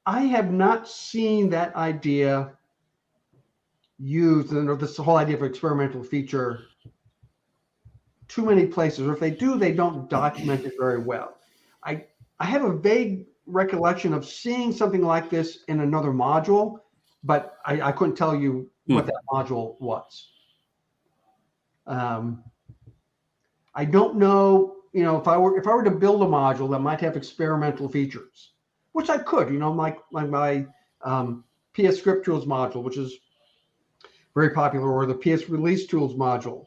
I have not seen that idea used, and this whole idea of experimental feature, too many places, or if they do, they don't document it very well. I have a vague recollection of seeing something like this in another module, but I couldn't tell you what that module was. I don't know, if I were to build a module that might have experimental features, which I could, like my PS Script Tools module, which is very popular, or the PS Release Tools module.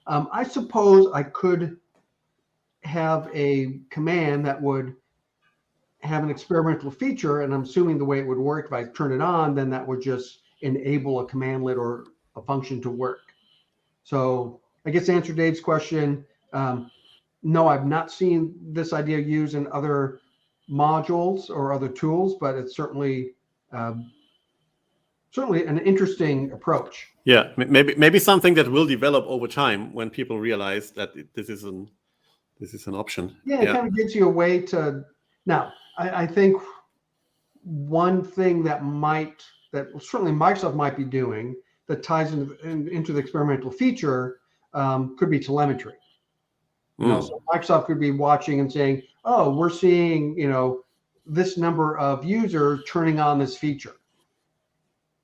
I suppose I could have a command that would have an experimental feature, and I'm assuming the way it would work, if I turn it on, then that would just enable a commandlet or a function to work. So I guess to answer Dave's question, no, I've not seen this idea used in other modules or other tools, but it's certainly an interesting approach. Yeah, maybe something that will develop over time when people realize that this is an option. Yeah, it kind of gives you a way to. Now, I think one thing that certainly Microsoft might be doing that ties into the experimental feature could be telemetry. So Microsoft could be watching and saying, "Oh, we're seeing this number of users turning on this feature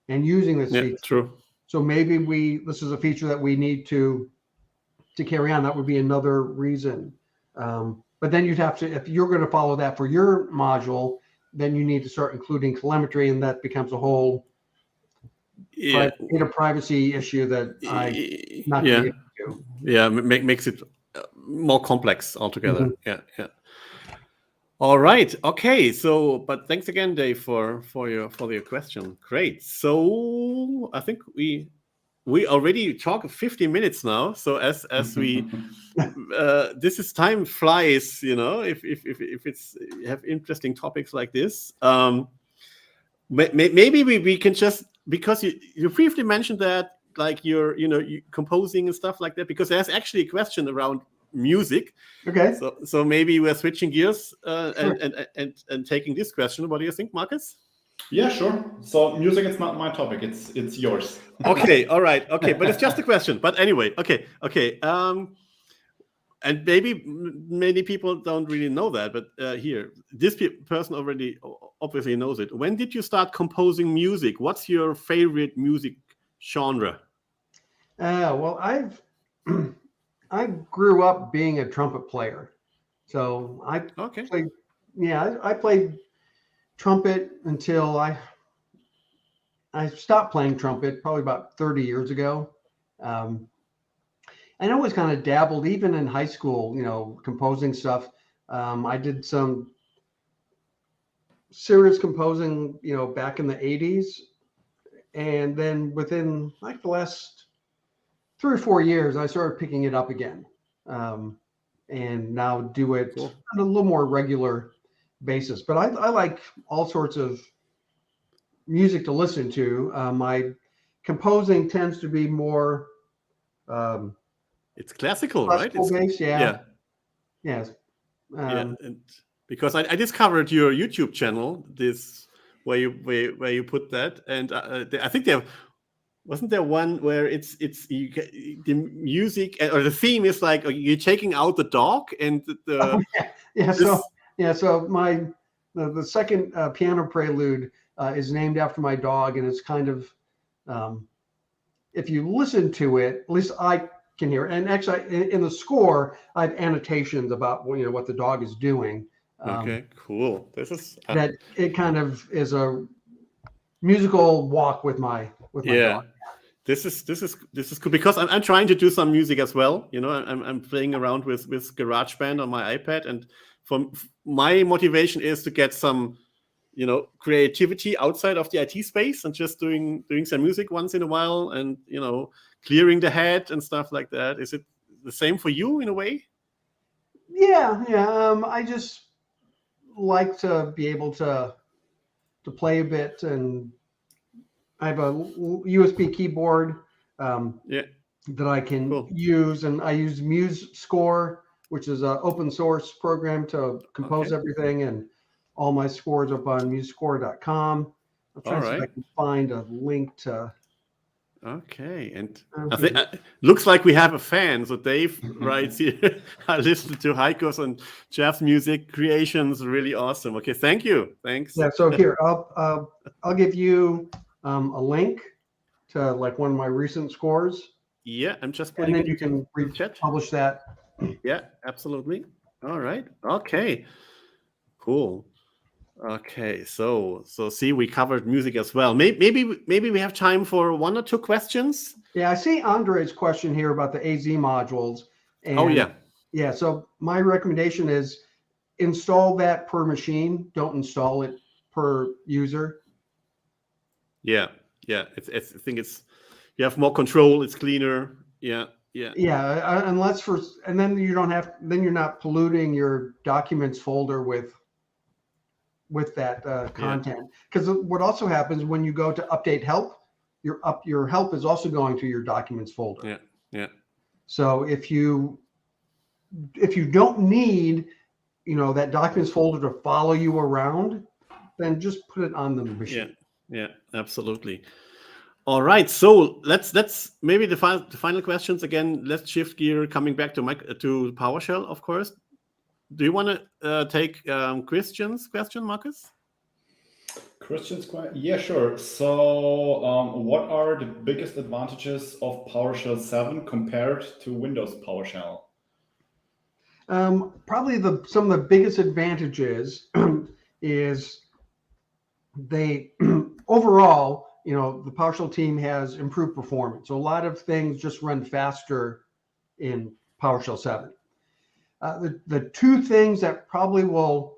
and using this feature." True. So maybe this is a feature that we need to carry on. That would be another reason. But then you'd have to, if you're going to follow that for your module, then you need to start including telemetry, and that becomes a whole data privacy issue that I'm not going to get into. Yeah, makes it more complex altogether. Yeah. All right. Okay. So, but thanks again, Dave, for your question. Great. So I think we already talked 50 minutes now. So as we this is time flies, if it's have interesting topics like this. Maybe we can just, because you briefly mentioned that, like you're composing and stuff like that, because there's actually a question around music. Okay. So maybe we're switching gears Sure. and taking this question. What do you think, Markus? Yeah, sure. So music is not my topic. It's yours. Okay. All right. Okay. But it's just a question. But anyway. Okay. And maybe many people don't really know that, but here, this person already obviously knows it. When did you start composing music? What's your favorite music genre? Well, I grew up being a trumpet player, so I played trumpet until I stopped playing trumpet probably about 30 years ago. And I always kind of dabbled, even in high school, composing stuff. I did some serious composing, back in the 80s. And then within like the last 3 or 4 years, I started picking it up again. And now do it on a little more regular basis. But I like all sorts of music to listen to. My composing tends to be more it's classical, right? It's based, yeah. Yes. And because I discovered your YouTube channel, this where you put that, and I think wasn't there one where it's the music or the theme is like you're taking out the dog and Yeah. So the second piano prelude is named after my dog, and it's kind of, if you listen to it, at least I can hear it. And actually, in the score, I have annotations about what the dog is doing. Okay, cool. This is That it kind of is a musical walk with my dog. This is cool because I'm trying to do some music as well. I'm playing around with GarageBand on my iPad, and my motivation is to get some creativity outside of the IT space and just doing some music once in a while, and clearing the head and stuff like that. Is it the same for you in a way? Yeah. I just like to be able to play a bit, and I have a USB keyboard that I can use, and I use MuseScore, which is an open source program to compose everything, and all my scores up on musescore.com. I'm trying to see if I can find a link to. Okay, and I think looks like we have a fan. So Dave writes here, I listened to Heiko's and Jeff's music creations. Really awesome. Okay, thank you. Thanks. Yeah, so here, I'll give you a link to like one of my recent scores. Yeah, I'm just putting and then it you can republish that. Yeah, absolutely. All right. Okay. Cool. Okay, so see, we covered music as well. Maybe we have time for one or two questions. Yeah, I see Andre's question here about the AZ modules. And yeah. So my recommendation is install that per machine. Don't install it per user. Yeah. I think you have more control. It's cleaner. Yeah. Unless and then you're not polluting your documents folder with that content, because what also happens when you go to update help, your help is also going to your documents folder. Yeah. So if you don't need that documents folder to follow you around, then just put it on the machine. Yeah, absolutely. All right, so let's maybe the final questions again. Let's shift gear, coming back to PowerShell, of course. Do you want to take Christian's question, Markus? Christian's question? Yeah, sure. So what are the biggest advantages of PowerShell 7 compared to Windows PowerShell? Probably some of the biggest advantages is they overall, the PowerShell team has improved performance. So a lot of things just run faster in PowerShell 7. The two things that probably will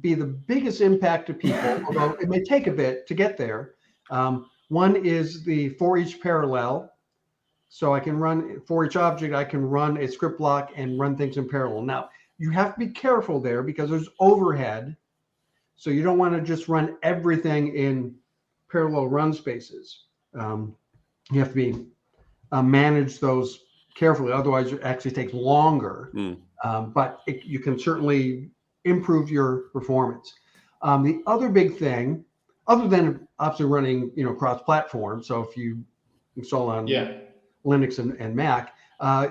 be the biggest impact to people, although it may take a bit to get there. One is the for each parallel. So I can run for each object, I can run a script block and run things in parallel. Now, you have to be careful there because there's overhead. So you don't want to just run everything in parallel run spaces. You have to manage those carefully. Otherwise, it actually takes longer. But you can certainly improve your performance. The other big thing, other than obviously running cross-platform, so if you install on Linux and Mac,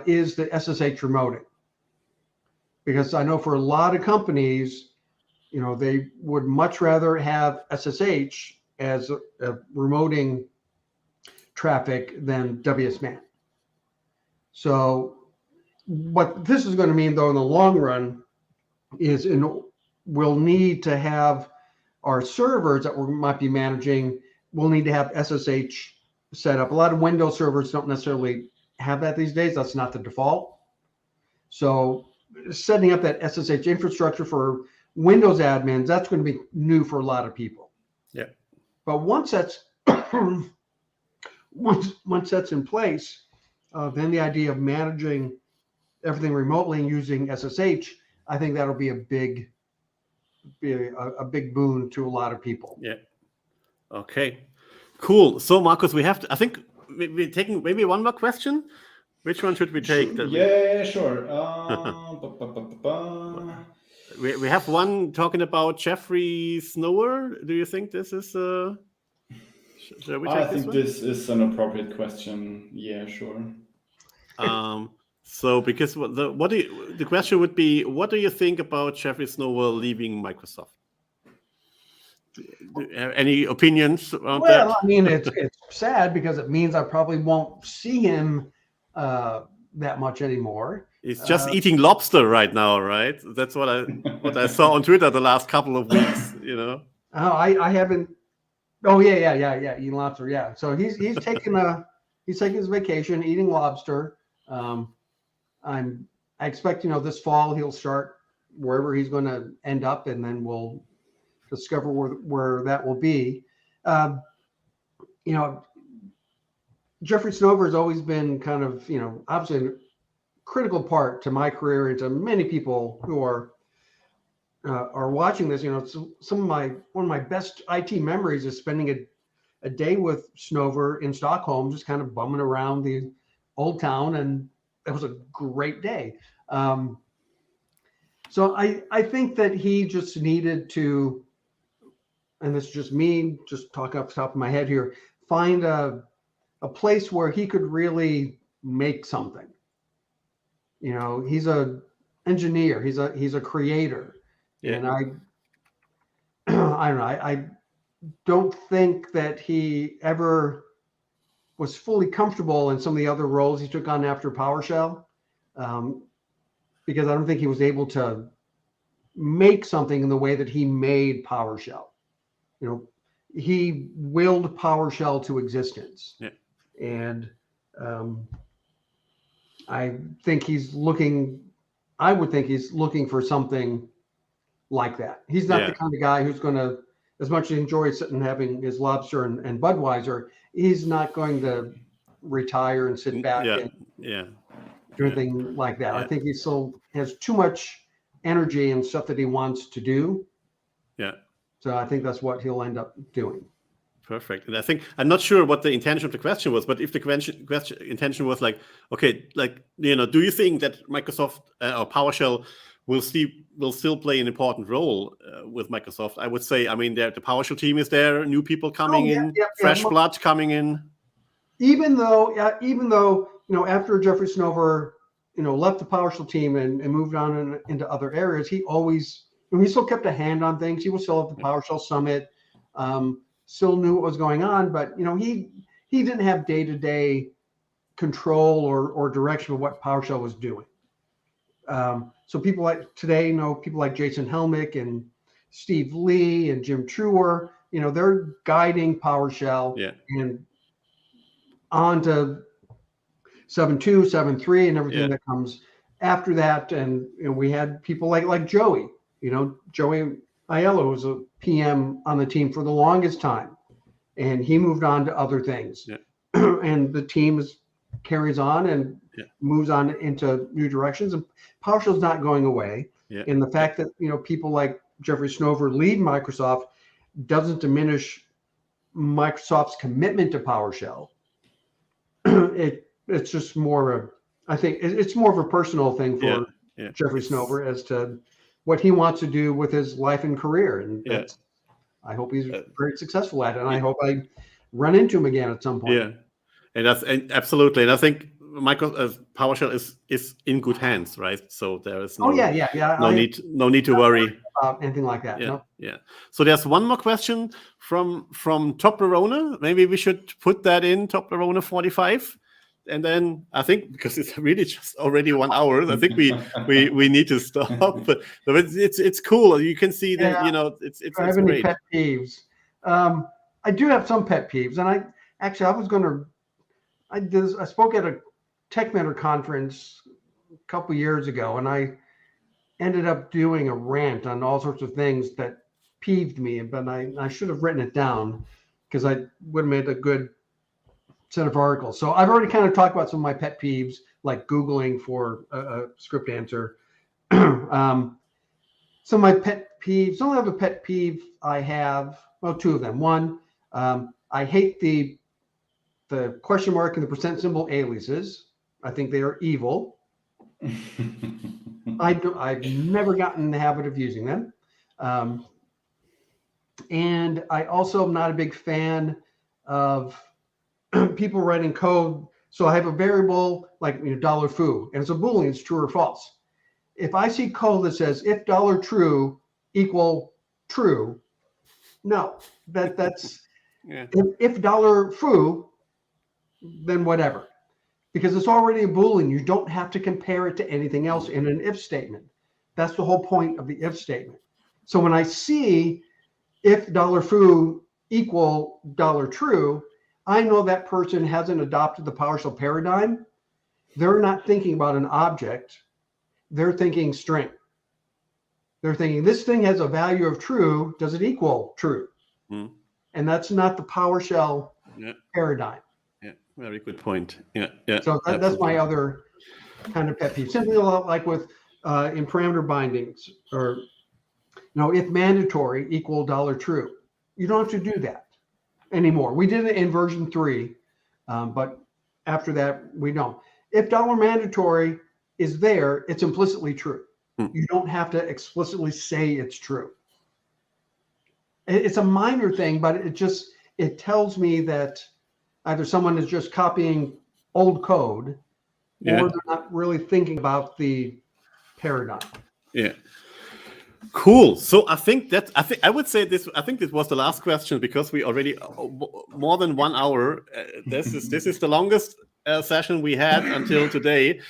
is the SSH remoting. Because I know for a lot of companies, they would much rather have SSH as a remoting traffic than WSMan. So what this is going to mean, though, in the long run, is we'll need to have our servers that we might be managing, we'll need to have SSH set up. A lot of Windows servers don't necessarily have that these days. That's not the default. So setting up that SSH infrastructure for Windows admins, that's going to be new for a lot of people. Yeah. But once that's once that's in place, then the idea of managing everything remotely and using SSH, I think that'll be a big boon to a lot of people. Yeah. Okay. Cool. So Markus, we have to, I think we're taking maybe one more question. Which one should we take? Sure. We have one talking about Jeffrey Snower. Do you think this is shall we take I think this is an appropriate question. Yeah, sure. So, because the question would be, what do you think about Jeffrey Snover leaving Microsoft? Any opinions on that? Well, I mean, it's sad because it means I probably won't see him that much anymore. He's just eating lobster right now, right? That's what I saw on Twitter the last couple of weeks. Oh, I haven't. Oh yeah, eating lobster. Yeah, so he's taking his vacation, eating lobster. I expect this fall he'll start wherever he's going to end up, and then we'll discover where that will be. Jeffrey Snover has always been kind of obviously a critical part to my career and to many people who are watching this. One of my best IT memories is spending a day with Snover in Stockholm, just kind of bumming around the old town, and it was a great day. So I think that he just needed to, and this is just me, just talking off the top of my head here, find a place where he could really make something. He's a engineer, he's a creator. Yeah. And I don't know, I don't think that he ever was fully comfortable in some of the other roles he took on after PowerShell, because I don't think he was able to make something in the way that he made PowerShell. He willed PowerShell to existence. Yeah. And I would think he's looking for something like that. He's not the kind of guy who's going to, as much as he enjoys sitting having his lobster and Budweiser, he's not going to retire and sit back and do anything like that. Yeah. I think he still has too much energy and stuff that he wants to do. Yeah. So I think that's what he'll end up doing. Perfect. And I think, I'm not sure what the intention of the question was, but if the intention was like, okay, do you think that Microsoft or PowerShell will still play an important role with Microsoft? I would say, the PowerShell team is there, new people coming in, fresh blood coming in. Even though, after Jeffrey Snover, left the PowerShell team and moved on into other areas, he still kept a hand on things. He was still at the PowerShell Summit, still knew what was going on, but he didn't have day-to-day control or direction of what PowerShell was doing. So people like today, people like Jason Helmick and Steve Lee and Jim Truer, they're guiding PowerShell and on to 7.2, 7.3, and everything that comes after that. And we had people like Joey, Joey Aiello was a PM on the team for the longest time, and he moved on to other things. Yeah. And the team carries on and moves on into new directions. And PowerShell's not going away. Yeah. And the fact that people like Jeffrey Snover lead Microsoft doesn't diminish Microsoft's commitment to PowerShell. It's just more I think it's more of a personal thing for Jeffrey Snover as to what he wants to do with his life and career. And I hope he's very successful at it. And I hope I run into him again at some point. Yeah, and absolutely. And I think PowerShell is in good hands, right? So there is no need to worry about anything like that. Yeah. So there's one more question from Toblerone. Maybe we should put that in Toblerone 45. And then I think, because it's really just already 1 hour, I think we need to stop. But it's cool. You can see that it's I have any pet peeves. I do have some pet peeves, and I spoke at a Tech Mentor conference a couple years ago, and I ended up doing a rant on all sorts of things that peeved me, but I should have written it down because I would have made a good set of articles. So I've already kind of talked about some of my pet peeves, like Googling for a script answer. Some of my pet peeves, some of the pet peeve I have, well, two of them. One, I hate the question mark and the percent symbol aliases. I think they are evil. I've never gotten in the habit of using them. And I also am not a big fan of people writing code So I have a variable like $foo, and it's a Boolean, it's true or false. If I see code that says if $true equal true, no, that's Yeah. if $foo, then whatever, because it's already a Boolean. You don't have to compare it to anything else in an if statement. That's the whole point of the if statement. So when I see if $foo equal $true, I know that person hasn't adopted the PowerShell paradigm. They're not thinking about an object. They're thinking string. They're thinking this thing has a value of true. Does it equal true? Mm. And that's not the PowerShell paradigm. Yeah, very good point. Yeah, yeah. So that's my other kind of pet peeve. Simply like with in parameter bindings, or if mandatory equal $true. You don't have to do that anymore. We did it in version 3, but after that we don't. If $mandatory is there, it's implicitly true. You don't have to explicitly say it's true. It's a minor thing, but it tells me that either someone is just copying old code, or they're not really thinking about the paradigm. Yeah. Cool. So I think I would say this. I think this was the last question, because we already more than 1 hour. This is the longest session we had until today,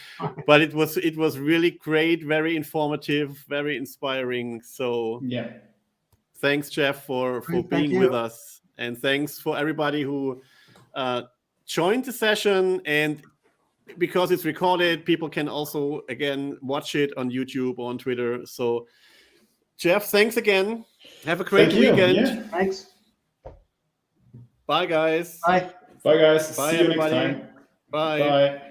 but it was really great, very informative, very inspiring. So yeah, thanks, Jeff, for being with us, and thanks for everybody who joined the session. And because it's recorded, people can also again watch it on YouTube or on Twitter. So Jeff, thanks again. Have a great weekend. Yeah. Thanks. Bye, guys. Bye. Bye, guys. Bye, See everybody. you next time. Bye. Bye.